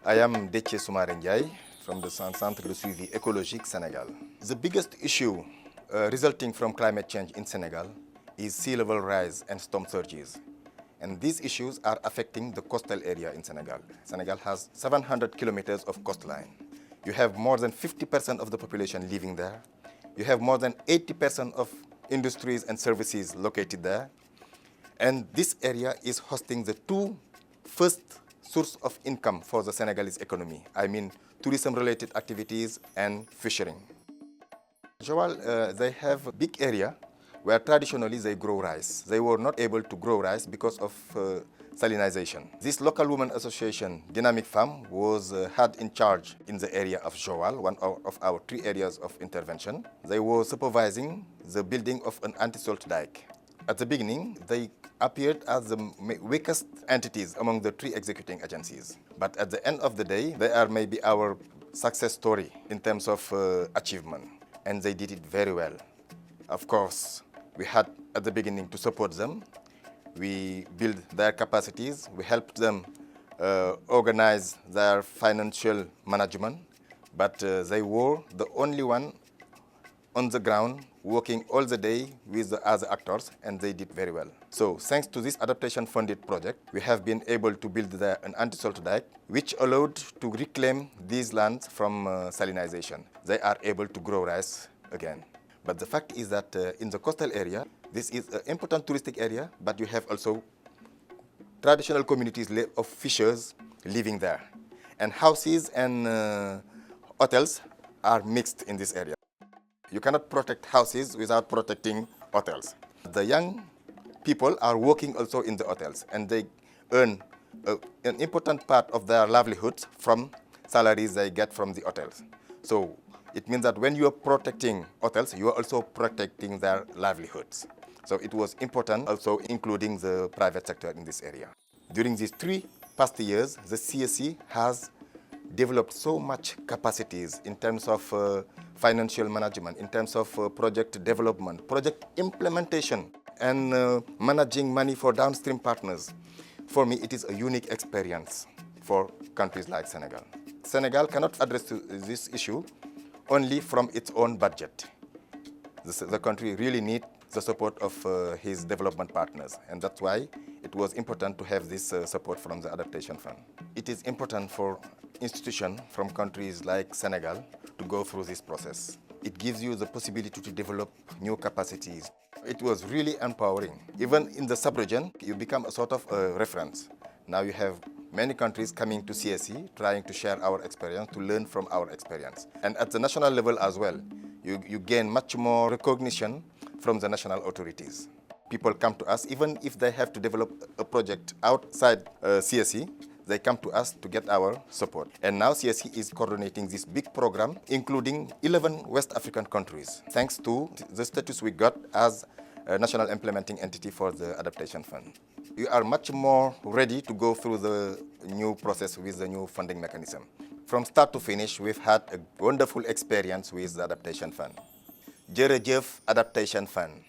I am Déthié Soumaré Ndiaye from the Centre de Suivi Écologique Senegal. The biggest issue resulting from climate change in Senegal is sea level rise and storm surges. And these issues are affecting the coastal area in Senegal. Senegal has 700 kilometers of coastline. You have more than 50% of the population living there. You have more than 80% of industries and services located there. And this area is hosting the two first source of income for the Senegalese economy. I mean, tourism-related activities and fishing. Joal, they have a big area where traditionally they grow rice. They were not able to grow rice because of salinization. This local women association, Dynamic Farm, was had in charge in the area of Joal, one of our 3 areas of intervention. They were supervising the building of an anti-salt dike. At the beginning, they appeared as the weakest entities among the 3 executing agencies. But at the end of the day, they are maybe our success story in terms of achievement. And they did it very well. Of course, we had at the beginning to support them. We built their capacities. We helped them organize their financial management. But they were the only one on the ground working all the day with the other actors, and they did very well. So thanks to this adaptation-funded project, we have been able to build an anti-salt dike, which allowed to reclaim these lands from salinization. They are able to grow rice again. But the fact is that in the coastal area, this is an important touristic area, but you have also traditional communities of fishers living there. And houses and hotels are mixed in this area. You cannot protect houses without protecting hotels. The young people are working also in the hotels, and they earn an important part of their livelihoods from salaries they get from the hotels. So it means that when you are protecting hotels, you are also protecting their livelihoods. So it was important also including the private sector in this area. During these 3 past years, the CSE has developed so much capacities in terms of financial management, in terms of project development, project implementation, and managing money for downstream partners. For me, it is a unique experience for countries like Senegal. Senegal cannot address this issue only from its own budget. The country really needs the support of his development partners, and that's why it was important to have this support from the Adaptation Fund. It is important for institutions from countries like Senegal to go through this process. It gives you the possibility to develop new capacities. It was really empowering. Even in the sub-region, you become a sort of a reference. Now you have many countries coming to CSE, trying to share our experience, to learn from our experience. And at the national level as well, you gain much more recognition from the national authorities. People come to us, even if they have to develop a project outside CSE, they come to us to get our support. And now CSE is coordinating this big program, including 11 West African countries, thanks to the status we got as a national implementing entity for the Adaptation Fund. We are much more ready to go through the new process with the new funding mechanism. From start to finish, we've had a wonderful experience with the Adaptation Fund. Jërëjëf Adaptation Fund.